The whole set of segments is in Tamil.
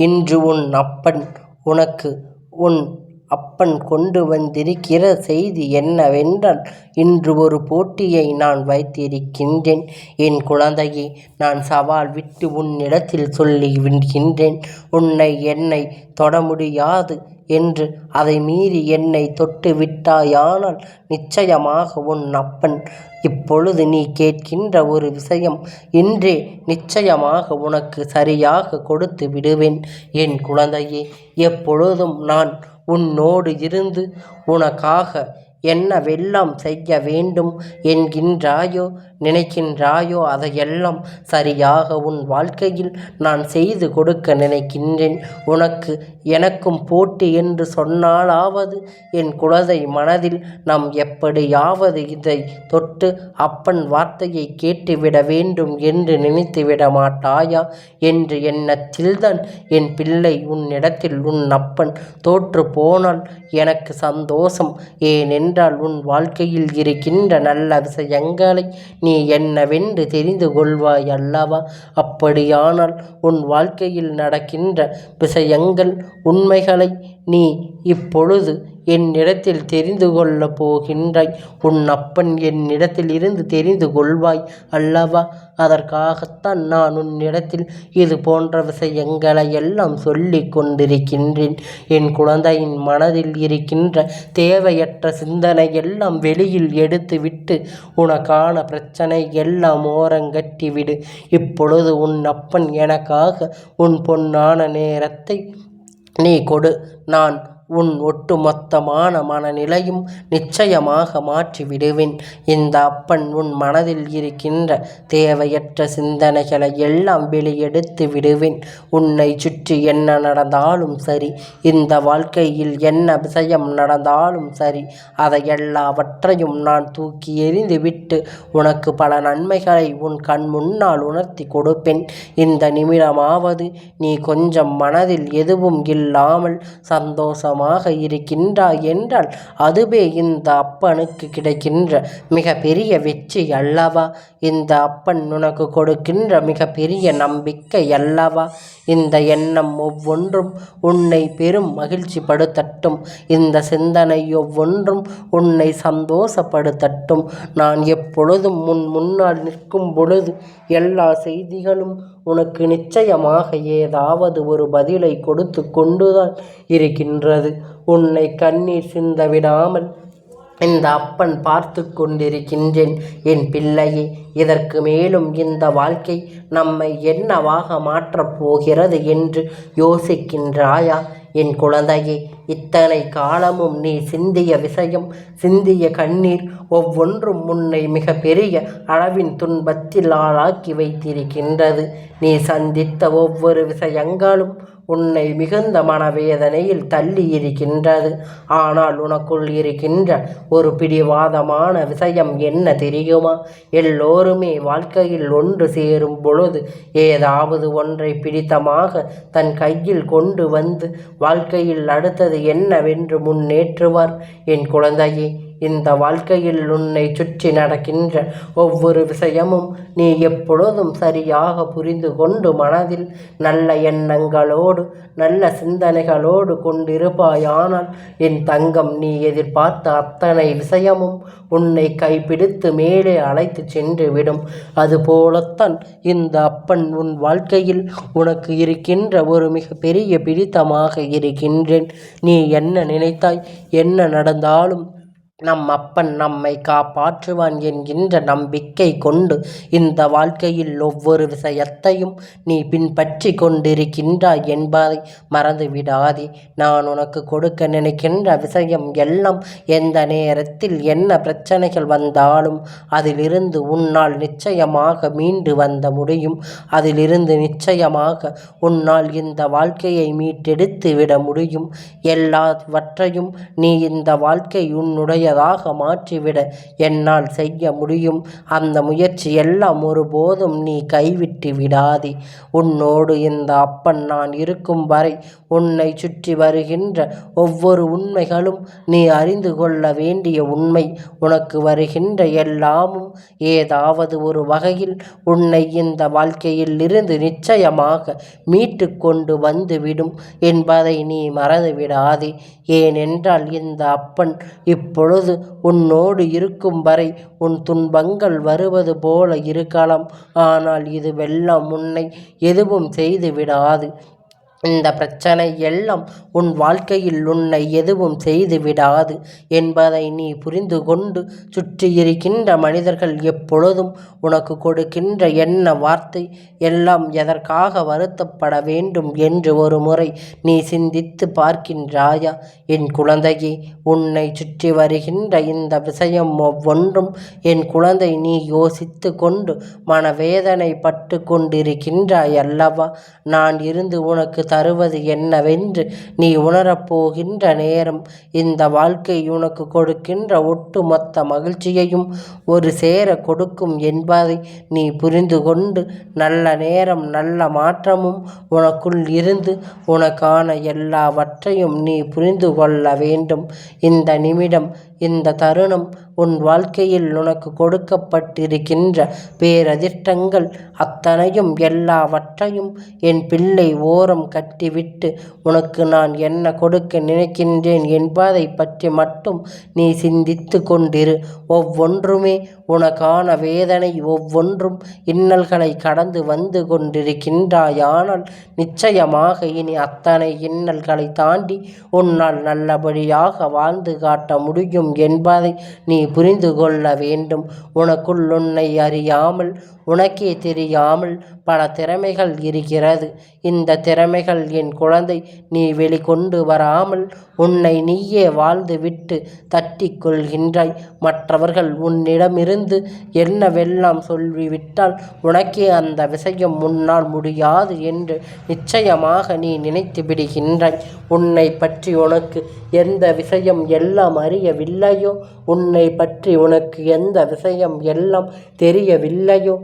இன்று உன் அப்பன் உனக்கு உன் அப்பன் கொண்டு வந்திருக்கிற செய்தி என்னவென்றால், இன்று ஒரு போட்டியை நான் வைத்திருக்கின்றேன். என் குழந்தையே, நான் சவால் விட்டு உன்னிடத்தில் சொல்லி விடுகின்றேன். என்னை தொட முடியாது என்று அதை மீறி என்னை தொட்டு விட்டாயானால் நிச்சயமாக உன் அப்பன் இப்பொழுது நீ கேட்கின்ற ஒரு விஷயம் இன்றே நிச்சயமாக உனக்கு சரியாக கொடுத்து விடுவேன். என் குழந்தையே, எப்பொழுதும் நான் உன்னோடு இருந்து உனக்காக என்னவெல்லாம் செய்ய வேண்டும் என்கின்றாயோ நினைக்கின்றாயோ அதையெல்லாம் சரியாக உன் வாழ்க்கையில் நான் செய்து கொடுக்க நினைக்கின்றேன். எனக்கும் போட்டி என்று சொன்னாலாவது என் குழந்தை மனதில் நாம் எப்படியாவது இதை தொட்டு அப்பன் வார்த்தையை கேட்டுவிட வேண்டும் என்று நினைத்துவிட மாட்டாயா என்று எண்ணத்தில்தான் என் பிள்ளை உன்னிடத்தில் உன் அப்பன் தோற்று போனால் எனக்கு சந்தோஷம். ஏனென்றால் உன் வாழ்க்கையில் இருக்கின்ற நல்ல விஷயங்களை நீ என்னவென்று தெரிந்து கொள்வாய் அல்லவா? அப்படியானால் உன் வாழ்க்கையில் நடக்கின்ற விஷயங்கள் உண்மைகளை நீ இப்பொழுது என்னிடத்தில் தெரிந்து கொள்ளப் போகின்றாய். உன் அப்பன் என்னிடத்தில் இருந்து தெரிந்து கொள்வாய் அல்லவா? அதற்காகத்தான் நான் உன்னிடத்தில் இது போன்ற விஷயங்களை எல்லாம் சொல்லிக் கொண்டிருக்கின்றேன். என் குழந்தையின் மனதில் இருக்கின்ற தேவையற்ற சிந்தனை எல்லாம் வெளியில் எடுத்துவிட்டு உனக்கான பிரச்சனை எல்லாம் ஓரங்கட்டிவிடு. இப்பொழுது உன் அப்பன் எனக்காக உன் பொன்னான நேரத்தை நீ கொடு. நான் உன் ஒட்டுமொத்தமான மனநிலையும் நிச்சயமாக மாற்றி விடுவேன். இந்த அப்பன் உன் மனதில் இருக்கின்ற தேவையற்ற சிந்தனைகளை எல்லாம் வெளியெடுத்து விடுவேன். உன்னை சுற்றி என்ன நடந்தாலும் சரி, இந்த வாழ்க்கையில் என்ன விஷயம் நடந்தாலும் சரி, அதை எல்லாவற்றையும் நான் தூக்கி எறிந்து விட்டு உனக்கு பல நன்மைகளை உன் கண் முன்னால் உணர்த்தி கொடுப்பேன். இந்த நிமிடமாவது நீ கொஞ்சம் மனதில் எதுவும் இல்லாமல் சந்தோஷமாக இருக்கின்றாய் என்றால் அதுவே இந்த அப்பனுக்கு கிடைக்கின்ற மிக பெரிய வெற்றி அல்லவா? இந்த அப்பன் உனக்கு கொடுக்கின்ற மிக பெரிய நம்பிக்கை அல்லவா? இந்த எண்ணம் ஒவ்வொன்றும் உன்னை பெரும் மகிழ்ச்சி படுத்தட்டும். இந்த சிந்தனை ஒவ்வொன்றும் உன்னை சந்தோஷப்படுத்தட்டும். நான் எப்பொழுதும் முன்னால் நிற்கும் பொழுது எல்லா செய்திகளும் உனக்கு நிச்சயமாக ஏதாவது ஒரு பதிலை கொடுத்து கொண்டுதான் இருக்கின்றது. உன்னை கண்ணீர் சிந்த விடாமல் இந்த அப்பன் பார்த்து கொண்டிருக்கின்றேன். என் பிள்ளையே, இதற்கு மேலும் இந்த வாழ்க்கை நம்மை என்னவாக மாற்றப் போகிறது என்று யோசிக்கின்றாயா? என் குழந்தையே, இத்தனை காலமும் நீ சிந்திய விஷயம், சிந்திய கண்ணீர் ஒவ்வொன்றும் உன்னை மிக பெரிய அளவின் துன்பத்தில் ஆளாக்கி வைத்திருக்கின்றது. நீ சந்தித்த ஒவ்வொரு விஷயங்களும் உன்னை மிகுந்த மனவேதனையில் தள்ளி இருக்கின்றது. ஆனால் உனக்குள் இருக்கின்ற ஒரு பிடிவாதமான விஷயம் என்ன தெரியுமா? எல்லோருமே வாழ்க்கையில் ஒன்று சேரும் பொழுது ஏதாவது ஒன்றை பிடித்தமாக தன் கையில் கொண்டு வந்து வாழ்க்கையில் அடுத்தது என்னவென்று முன்னேற்றுவார். என் குழந்தையே, இந்த வாழ்க்கையில் உன்னை சுற்றி நடக்கின்ற ஒவ்வொரு விஷயமும் நீ எப்பொழுதும் சரியாக புரிந்து கொண்டு மனதில் நல்ல எண்ணங்களோடு நல்ல சிந்தனைகளோடு கொண்டிருப்பாயானால் என் தங்கம், நீ எதிர்பார்த்த அத்தனை விஷயமும் உன்னை கைப்பிடித்து மேலே அழைத்து சென்று விடும். அதுபோலத்தான் இந்த அப்பன் உன் வாழ்க்கையில் உனக்கு இருக்கின்ற ஒரு மிக பெரிய பிடித்தமாக இருக்கின்றேன். நீ என்ன நினைத்தாய், என்ன நடந்தாலும் நம் அப்பன் நம்மை காப்பாற்றுவான் என்கின்ற நம்பிக்கை கொண்டு இந்த வாழ்க்கையில் ஒவ்வொரு விஷயத்தையும் நீ பின்பற்றி கொண்டிருக்கின்றாய் என்பதை மறந்து விடாதே. நான் உனக்கு கொடுக்க நினைக்கின்ற விஷயம் எல்லாம் எந்த நேரத்தில் என்ன பிரச்சனைகள் வந்தாலும் அதிலிருந்து உன்னால் நிச்சயமாக மீண்டு வந்த முடியும். அதிலிருந்து நிச்சயமாக உன்னால் இந்த வாழ்க்கையை மீட்டெடுத்து விட முடியும். எல்லாவற்றையும் நீ இந்த வாழ்க்கை உன்னுடைய இனியதாக மாற்றிவிட என்னால் செய்ய முடியும். அந்த முயற்சி எல்லாம் ஒருபோதும் நீ கைவிட்டு விடாதே. உன்னோடு இந்த அப்பன் நான் இருக்கும் வரை உன்னை சுற்றி வருகின்ற ஒவ்வொரு உண்மைகளும் நீ அறிந்து கொள்ள வேண்டிய உண்மை. உனக்கு வருகின்ற எல்லாமும் ஏதாவது ஒரு வகையில் உன்னை இந்த வாழ்க்கையில் இருந்து நிச்சயமாக மீட்டு கொண்டு வந்துவிடும் என்பதை நீ மறந்துவிடாதே. ஏனென்றால் இந்த அப்பன் இப்பொழுது உன்னோடு இருக்கும் வரை உன் துன்பங்கள் வருவது போல இருக்கலாம். ஆனால் இதுவெல்லாம் உன்னை எதுவும் செய்து விடாது. இந்த பிரச்சனை எல்லாம் உன் வாழ்க்கையில் உன்னை எதுவும் செய்து விடாது என்பதை நீ புரிந்து கொண்டு சுற்றியிருக்கின்ற மனிதர்கள் எப்பொழுதும் உனக்கு கொடுக்கின்ற என்ன வார்த்தை எல்லாம் எதற்காக வருத்தப்பட வேண்டும் என்று ஒரு முறை நீ சிந்தித்து பார்க்கின்றாயா? என் குழந்தையே, உன்னை சுற்றி வருகின்ற இந்த விஷயம் ஒவ்வொன்றும் என் குழந்தை நீ யோசித்து கொண்டு மனவேதனை பட்டு கொண்டிருக்கின்றாய் அல்லவா? நான் இருந்து உனக்கு தருவது என்னவென்று நீ உணரப்போகின்ற நேரம் இந்த வாழ்க்கை உனக்கு கொடுக்கின்ற ஒட்டுமொத்த மகிழ்ச்சியையும் ஒரு சேர கொடுக்கும் என்பதை நீ புரிந்து கொண்டு நல்ல நேரம் நல்ல மாற்றமும் உனக்குள் இருந்து உனக்கான எல்லாவற்றையும் நீ புரிந்து கொள்ள வேண்டும். இந்த நிமிடம் இந்த தருணம் உன் வாழ்க்கையில் உனக்கு கொடுக்கப்பட்டிருக்கின்ற பேரதிர்ஷ்டங்கள் அத்தனையும் எல்லாவற்றையும் என் பிள்ளை ஓரம் கட்டிவிட்டு உனக்கு நான் என்ன கொடுக்க நினைக்கின்றேன் என்பதை பற்றி மட்டும் நீ சிந்தித்து கொண்டிரு. ஒவ்வொன்றுமே உனக்கான வேதனை, ஒவ்வொன்றும் இன்னல்களை கடந்து வந்து கொண்டிருக்கின்றாயானால் நிச்சயமாக இனி அத்தனை இன்னல்களை தாண்டி உன்னால் நல்லபடியாக வாழ்ந்து காட்ட முடியும் என்பதை நீ புரிந்து கொள்ள வேண்டும். உனக்குள் உன்னை அறியாமல் உனக்கே தெரியாமல் பல திறமைகள் இருக்கிறது. இந்த திறமைகள் என் குழந்தை நீ வெளிக்கொண்டு வராமல் உன்னை நீயே வாழ்ந்து விட்டு தட்டி கொள்கின்றாய். மற்றவர்கள் உன்னிடமிருந்து என்னவெல்லாம் சொல்லிவிட்டால் உனக்கே அந்த விஷயம் முன்னால் முடியாது என்று நிச்சயமாக நீ நினைத்து விடுகின்றாய். உன்னை பற்றி உனக்கு எந்த விஷயம் எல்லாம் அறியவில்லையோ, உன்னை பற்றி உனக்கு எந்த விஷயம் எல்லாம் தெரியவில்லையோ,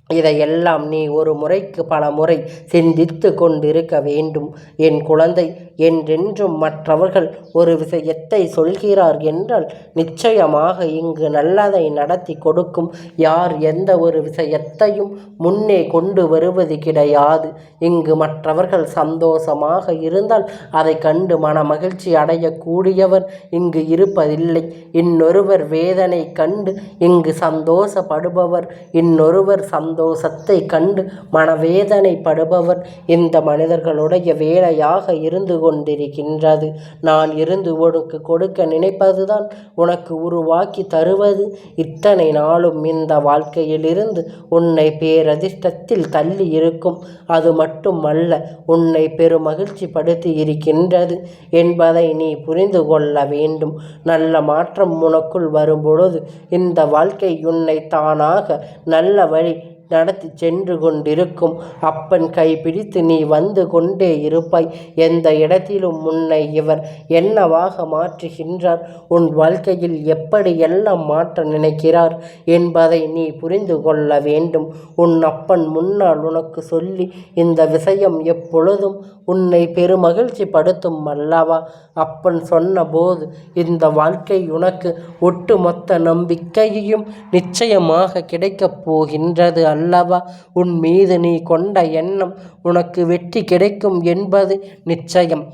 இதையெல்லாம் நீ ஒரு முறைக்கு பல முறை சிந்தித்து கொண்டிருக்க வேண்டும். என் குழந்தை, என்றென்றும் மற்றவர்கள் ஒரு விஷயத்தை சொல்கிறார் என்றால் நிச்சயமாக இங்கு நல்லதை நடத்தி கொடுக்கும் யார் எந்த ஒரு விஷயத்தையும் முன்னே கொண்டு வருவது கிடையாது. இங்கு மற்றவர்கள் சந்தோஷமாக இருந்தால் அதை கண்டு மன மகிழ்ச்சி அடையக்கூடியவர் இங்கு இருப்பதில்லை. இன்னொருவர் வேதனை கண்டு இங்கு சந்தோஷப்படுபவர், இன்னொருவர் சந்தோஷத்தை கண்டு மனவேதனைப்படுபவர் இந்த மனிதர்களுடைய வேலையாக இருந்து கொண்டிருக்கின்றது. நான் இருந்து உனக்கு கொடுக்க நினைப்பதுதான் உனக்கு உருவாக்கி தருவது. இத்தனை நாளும் இந்த வாழ்க்கையிலிருந்து உன்னை பேரதிர்ஷ்டத்தில் தள்ளி இருக்கும். அது மட்டுமல்ல, உன்னை பெருமகிழ்ச்சி படுத்தி இருக்கின்றது என்பதை நீ புரிந்து கொள்ள வேண்டும். நல்ல மாற்றம் உனக்குள் வரும்பொழுது இந்த வாழ்க்கை உன்னை தானாக நல்ல வழி நடத்தி சென்று கொண்டிருக்கும். அப்பன் கைப்பிடித்து நீ வந்து கொண்டே இருப்பாய். எந்த இடத்திலும் உன்னை இவர் என்னவாக மாற்றுகின்றார், உன் வாழ்க்கையில் எப்படி எல்லாம் மாற்ற நினைக்கிறார் என்பதை நீ புரிந்து கொள்ள வேண்டும். உன் அப்பன் முன்னால் உனக்கு சொல்லி இந்த விஷயம் எப்பொழுதும் உன்னை பெருமகிழ்ச்சி படுத்தும் அல்லவா? அப்பன் சொன்னபோது இந்த வாழ்க்கை உனக்கு ஒட்டுமொத்த நம்பிக்கையையும் நிச்சயமாக கிடைக்கப் போகின்றது அல்லவா? உன் மீது நீ கொண்ட எண்ணம் உனக்கு வெற்றி கிடைக்கும் என்பது நிச்சயம்.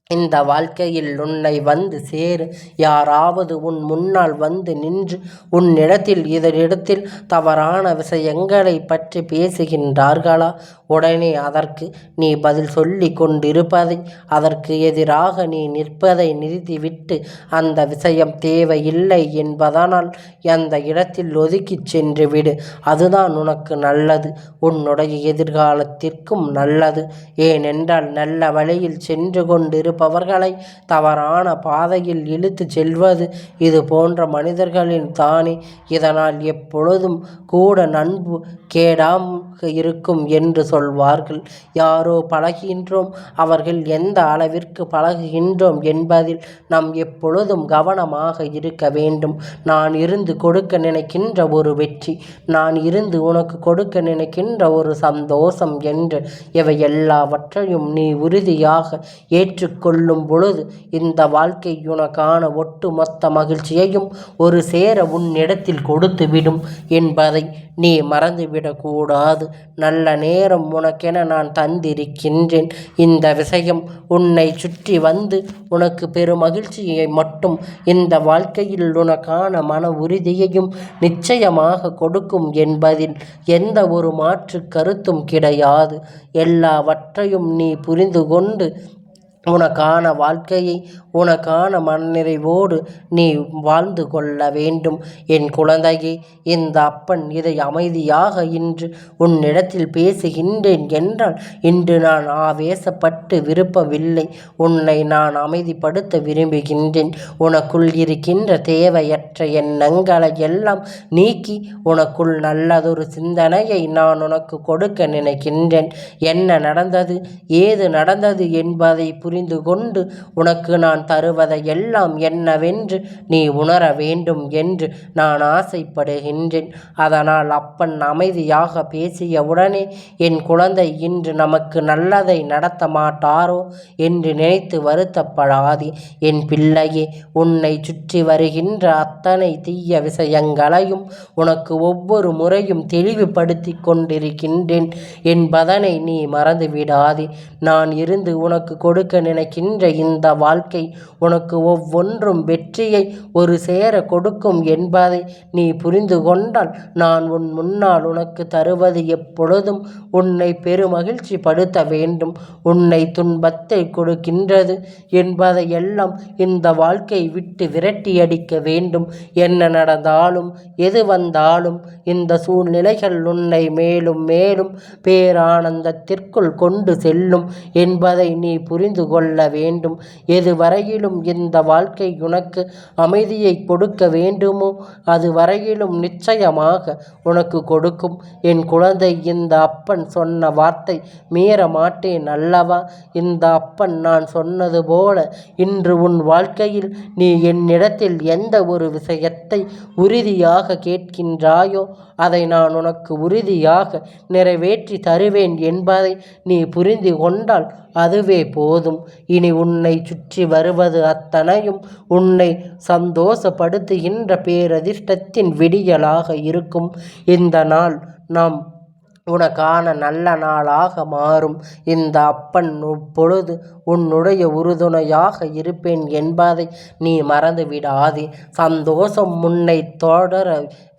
இந்த வாழ்க்கையில் உன்னை வந்து சேரு யாராவது உன் முன்னால் வந்து நின்று உன்னிடத்தில் இதனிடத்தில் தவறான விஷயங்களை பற்றி பேசுகின்றார்களா? உடனே அதற்கு நீ பதில் சொல்லி கொண்டிருப்பதை, அதற்கு எதிராக நீ நிற்பதை நிறுத்திவிட்டு அந்த விஷயம் தேவையில்லை என்பதனால் அந்த இடத்தில் ஒதுக்கி சென்று விடு. அதுதான் உனக்கு நல்லது, உன்னுடைய எதிர்காலத்திற்கும் நல்லது. ஏனென்றால் நல்ல வழியில் சென்று கொண்டிருப்பவர்களை தவறான பாதையில் இழுத்து செல்வது இது போன்ற மனிதர்களின் தானே. இதனால் எப்பொழுதும் கூட நண்பு இருக்கும் என்று சொல்வார்கள். யாரோ பழகுகின்றோம், அவர்கள் எந்த அளவிற்கு பழகுகின்றோம் என்பதில் நாம் எப்பொழுதும் கவனமாக இருக்க வேண்டும். நான் இருந்து கொடுக்க நினைக்கின்ற ஒரு வெற்றி, நான் இருந்து உனக்கு கொடுக்க நினைக்கின்ற ஒரு சந்தோஷம் என்று இவை எல்லாவற்றையும் நீ உறுதியாக ஏற்றுக்கொள்ளும் பொழுது இந்த வாழ்க்கை உனக்கான ஒட்டுமொத்த மகிழ்ச்சியையும் ஒரு சேர உன்னிடத்தில் கொடுத்துவிடும் என்பதை நீ மறந்துவிடக்கூடாது. நல்ல நேரம் உனக்கென நான் தந்திருக்கின்றேன். இந்த விஷயம் உன்னை சுற்றி வந்து உனக்கு பெருமகிழ்ச்சியை மட்டும் இந்த வாழ்க்கையில் உனக்கான மன உறுதியையும் நிச்சயமாக கொடுக்கும் என்பதில் எந்த ஒரு மாற்று கருத்தும் கிடையாது. எல்லாவற்றையும் நீ புரிந்து கொண்டு உனக்கான வாழ்க்கையை உனக்கான மனநிறைவோடு நீ வாழ்ந்து கொள்ள வேண்டும். என் குழந்தையே, இந்த அப்பன் இதை அமைதியாக இன்று உன்னிடத்தில் பேசுகின்றேன் என்றால் இன்று நான் ஆவேசப்பட்டு விருப்பவில்லை. உன்னை நான் அமைதிப்படுத்த விரும்புகின்றேன். உனக்குள் இருக்கின்ற தேவையற்ற எண்ணங்களை எல்லாம் நீக்கி உனக்குள் நல்லதொரு சிந்தனையை நான் உனக்கு கொடுக்க நினைக்கின்றேன். என்ன நடந்தது, ஏது நடந்தது என்பதை புரிந்து கொண்டு உனக்கு நான் தருவதையெல்லாம் என்னவென்று நீ உணர வேண்டும் என்று நான் ஆசைப்படுகின்றேன். அதனால் அப்பன் அமைதியாக பேசியவுடனே என் குழந்தை இன்று நமக்கு நல்லதை நடத்த மாட்டாரோ என்று நினைத்து வருத்தப்படாதே. என் பிள்ளையே, உன்னை சுற்றி வருகின்ற அத்தனை தீய விஷயங்களையும் உனக்கு ஒவ்வொரு முறையும் தெளிவுபடுத்தி கொண்டிருக்கின்றேன் என்பதனை நீ மறந்துவிடாதே. நான் இருந்து உனக்கு கொடுக்க நினைக்கின்ற இந்த வாழ்க்கை உனக்கு ஒவ்வொன்றும் வெற்றியை ஒரு சேர கொடுக்கும் என்பதை நீ புரிந்து கொண்டால் நான் உன் முன்னால் உனக்கு தருவது எப்பொழுதும் உன்னை பெருமகிழ்ச்சி படுத்த வேண்டும். உன்னை துன்பத்தை கொடுக்கின்றது என்பதை எல்லாம் இந்த வாழ்க்கை விட்டு விரட்டியடிக்க வேண்டும். என்ன நடந்தாலும் எது வந்தாலும் இந்த சூழ்நிலைகள் உன்னை மேலும் மேலும் பேரானந்தத்திற்குள் கொண்டு செல்லும் என்பதை நீ புரிந்து கொள்ள வேண்டும். எதுவரையிலும் இந்த வாழ்க்கை உனக்கு அமைதியை கொடுக்க வேண்டுமோ அது வரையிலும் நிச்சயமாக உனக்கு கொடுக்கும். என் குழந்தை, இந்த அப்பன் சொன்ன வார்த்தை மீற மாட்டேன் அல்லவா? இந்த அப்பன் நான் சொன்னது போல இன்று உன் வாழ்க்கையில் நீ என்னிடத்தில் எந்த ஒரு விஷயத்தை உறுதியாக கேட்கின்றாயோ அதை நான் உனக்கு உறுதியாக நிறைவேற்றி தருவேன் என்பதை நீ புரிந்து கொண்டால் அதுவே போதும். இனி உன்னை சுற்றி வருவது அத்தனையும் உன்னை சந்தோஷப்படுத்துகின்ற பேரதிர்ஷ்டத்தின் விடியலாக இருக்கும். இந்த நாள் நாம் உனக்கான நல்ல நாளாக மாறும். இந்த அப்பன் இப்பொழுது உன்னுடைய உறுதுணையாக இருப்பேன் என்பதை நீ மறந்து விடாதே. சந்தோஷம் உன்னை தொடர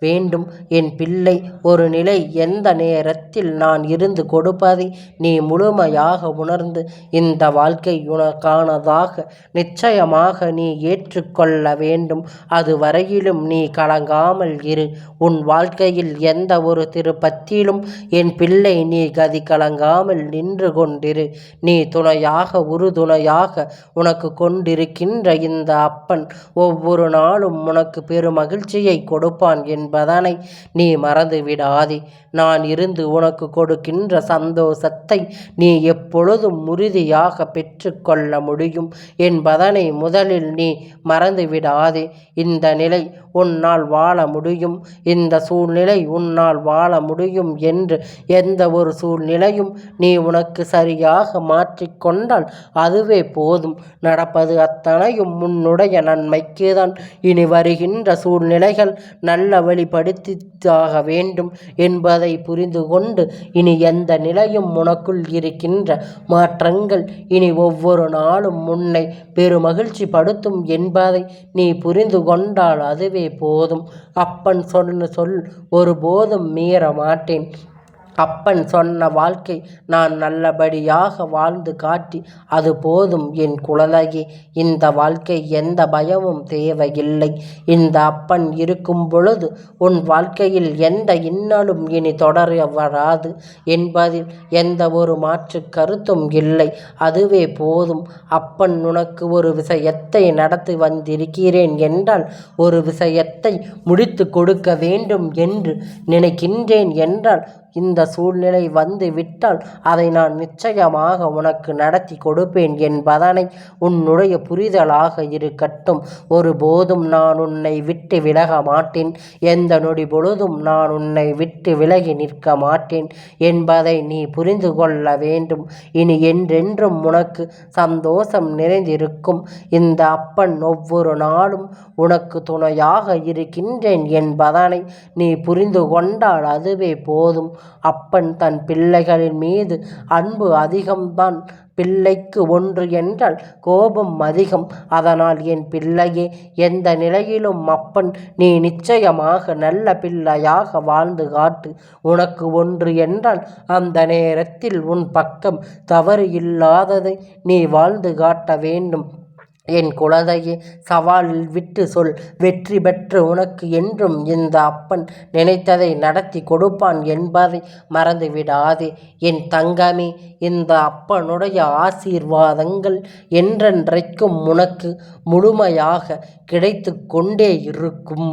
வேண்டும் என் பிள்ளை. ஒரு நிலை எந்த நேரத்தில் நான் இருந்து கொடுப்பதை நீ முழுமையாக உணர்ந்து இந்த வாழ்க்கை உனக்கானதாக நிச்சயமாக நீ ஏற்றுக்கொள்ள வேண்டும். அது வரையிலும் நீ கலங்காமல் இரு. உன் வாழ்க்கையில் எந்த ஒரு திருப்பத்திலும் என் பிள்ளை நீ கதி கலங்காமல் நின்று கொண்டிரு. நீ துணையாக உறுதுணையாக உனக்கு கொண்டிருக்கின்ற இந்த அப்பன் ஒவ்வொரு நாளும் உனக்கு பெருமகிழ்ச்சியை கொடுப்பான் என்பதனை நீ மறந்து விடாதே. நான் இருந்து உனக்கு கொடுக்கின்ற சந்தோஷத்தை நீ எப்பொழுதும் உறுதியாக பெற்றுக்கொள்ள முடியும் என்பதனை முதலில் நீ மறந்து விடாதே. இந்த நிலை உன்னால் வாழ முடியும், இந்த சூழ்நிலை உன்னால் வாழ முடியும் என்று எந்த ஒரு சூழ்நிலையும் நீ உனக்கு சரியாக மாற்றிக்கொண்டால் அதுவே போதும். நடப்பது அத்தனையும் உன்னுடைய நன்மைக்குதான். இனி வருகின்ற சூழ்நிலைகள் நல்ல வழிபடுத்தியாக வேண்டும் என்பதை புரிந்து கொண்டு இனி எந்த நிலையும் உனக்குள் இருக்கின்ற மாற்றங்கள் இனி ஒவ்வொரு நாளும் உன்னை பெருமகிழ்ச்சி படுத்தும் என்பதை நீ புரிந்து கொண்டால் அதுவே போதும். அப்பன் சொன்ன சொல் ஒருபோதும் மீற மாட்டேன். அப்பன் சொன்ன வாழ்க்கை நான் நல்லபடியாக வாழ்ந்து காட்டி அது போதும் என் குழந்தையே. இந்த வாழ்க்கை எந்த பயமும் தேவையில்லை. இந்த அப்பன் இருக்கும் பொழுது உன் வாழ்க்கையில் எந்த இன்னலும் இனி தொடர வராது என்பதில் எந்த ஒரு மாற்று கருத்தும் இல்லை. அதுவே போதும். அப்பன் உனக்கு ஒரு விஷயத்தை நடத்தி வந்திருக்கிறேன் என்றால் ஒரு விஷயத்தை முடித்து கொடுக்க வேண்டும் என்று நினைக்கின்றேன் என்றால் இந்த சூழ்நிலை வந்து விட்டால் அதை நான் நிச்சயமாக உனக்கு நடத்தி கொடுப்பேன் என்பதனை உன்னுடைய புரிதலாக இருக்கட்டும். ஒருபோதும் நான் உன்னை விட்டு விலக மாட்டேன். எந்த நொடி பொழுதும் நான் உன்னை விட்டு விலகி நிற்க மாட்டேன் என்பதை நீ புரிந்து கொள்ள வேண்டும். இனி என்றென்றும் உனக்கு சந்தோஷம் நிறைந்திருக்கும். இந்த அப்பன் ஒவ்வொரு நாளும் உனக்கு துணையாக இருக்கின்றேன் என்பதனை நீ புரிந்து கொண்டால் அதுவே போதும். அப்பன் தன் பிள்ளைகளின் மீது அன்பு அதிகம்தான். பிள்ளைக்கு ஒன்று என்றால் கோபம் அதிகம். அதனால் என் பிள்ளையே, எந்த நிலையிலும் அப்பன் நீ நிச்சயமாக நல்ல பிள்ளையாக வாழ்ந்து காட்டு. உனக்கு ஒன்று என்றால் அந்த நேரத்தில் உன் பக்கம் தவறு இல்லாததை நீ வாழ்ந்து காட்ட வேண்டும். என் குழந்தையே, சவாலில் விட்டு சொல். வெற்றி பெற்று உனக்கு என்றும் இந்த அப்பன் நினைத்ததை நடத்தி கொடுப்பான் என்பதை மறந்துவிடாதே. என் தங்கமே, இந்த அப்பனுடைய ஆசீர்வாதங்கள் என்றென்றைக்கும் உனக்கு முழுமையாக கிடைத்து கொண்டே இருக்கும்.